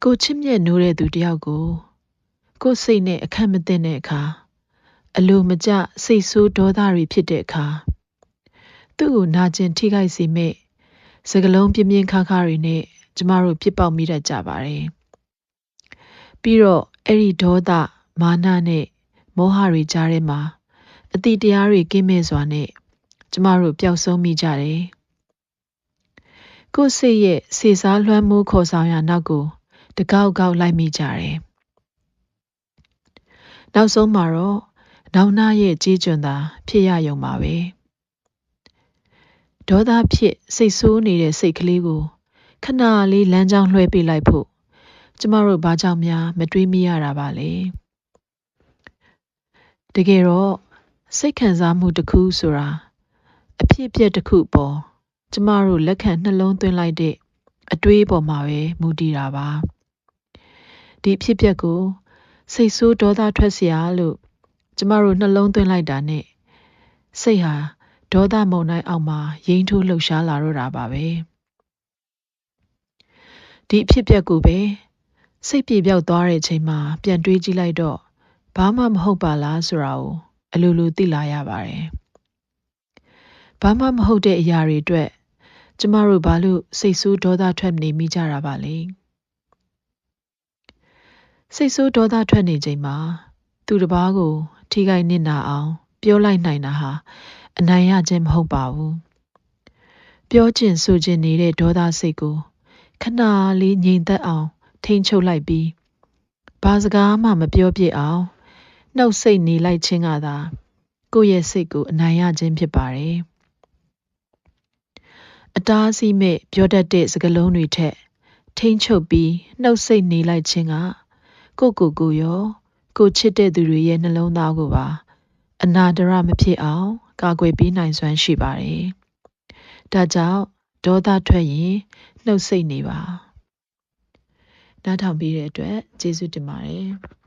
ကိုချစ်မြတ်နိုးတဲ့သူတယောက်ကိုစိတ်နဲ့အခက်မသိတဲ့အခါအလိုမကျစိတ်ဆိုးဒေါသတွေဖြစ်တဲ့အခါသူ့ကိုနာကျင်ထိခိုက်စေမဲ့စကလုံးပြင်းပြင်းခါခါတွေနဲ့ကျမတို့ပြစ်ပေါက်မိတတ်ကြပါတယ်ပြီးတော့အဲ့ဒီဒေါသမာနနဲ့မောဟတွေကြားထဲမှာအတိတရားတွေကင်းမဲ့စွာနဲ့ကျမတို့ပျောက်ဆုံးမိကြတယ်ကိုယ်စိတ်ရဲ့စေစားလွှမ်းမိုးခေါ်ဆောင်ရာနောက်ကိုတကောက်ကောက်လိုက်မိကြတယ်နောက်ဆုံးမှာတော့နောင်နာရဲ့ကြေးကျွန်သာဖြစ်ရယုံပါပဲဒေါသဖြစ်စိတ်ဆိုးနေတဲ့စိတ်ကလေးကိုခဏလေးလမ်းကြောင်းလွှဲပေးလိုက်ဖို့ကျမတို့ဘာကြောင့်များမတွေးမိရတာပါလဲတကယ်တော့စိတ်ခံစားမှုတစ်ခုဆိုတာအဖြစ်အပျက်တစ်ခုပေါ်ကျမတို့လက်ခံနှလုံးသွင်းလိုက်တဲ့အတွေးပေါ်မှာပဲမူတည်တာပါဒီအဖြစ်အပျက်ကိုစိတ်ဆိုးဒေါသထွက်เสียလို့ကျမတို့နှလုံးသွင်းလိုက်တာနဲ့စိတ်ဟာဒေါသမုန်တိုင်းအောက်မှာရိမ့်ထိုးလှုပ်ရှားလာတော့တာပါပဲဒီအဖြစ်အပျက်ကိုပဲစိတ်ပြေပြောက်သွားတဲ့အချိန်မှာပြန်တွေးကြည့်လိုက်တော့ဘာမှမဟုတ်ပါလားဆိုတာကိုအလိုလိုသိလာရပါတယ်ဘာမှမဟုတ်တဲ့အရာတွေအတွက်ကျမတို့ဘာလို့စိတ်ဆိုးဒေါသထွက်နေမိကြတာပါလဲစိတ်ဆိုးဒေါသထွက်နေချိန်မှာသူတစ်ပါးကိုထိခိုက်နစ်နာအောင်ပြောလိုက်နိုင်တာဟာအနိုင်ရခြင်းမဟုတ်ပါဘူးပြောချင်ဆိုချင်နေတဲ့ဒေါသစိတ်ကိုခဏလေးငြိမ်သက်အောင်ထိန်းချုပ်လိုက်ပြီးဘာစကားမှမပြောပြစ်အောင်နှုတ်ဆိတ်နေလိုက်ခြင်းကသာကိုယ့်ရဲ့စိတ်ကိုအနိုင်ရခြင်းဖြစ်ပါတယ်အတားအဆီးမဲ့ပြောတတ်တဲ့စကားလုံးတွေထက်ထိန်းချုပ်ပြီးနှုတ်ဆိတ်နေလိုက်ခြင်းကကိုရောကိုချစ်တဲ့သူတွေရဲ့နှလုံးသားကိုပါအနာဒရမဖြစ်အောင်ကာကွယ်ပေးနိုင်စွမ်းရှိပါတယ်။ဒါကြောင့်ဒေါသထွက်ရင်နှုတ်ဆိတ်နေပါ။နားထောင်ပေးတဲ့အတွက်ကျေးဇူးတင်ပါတယ်။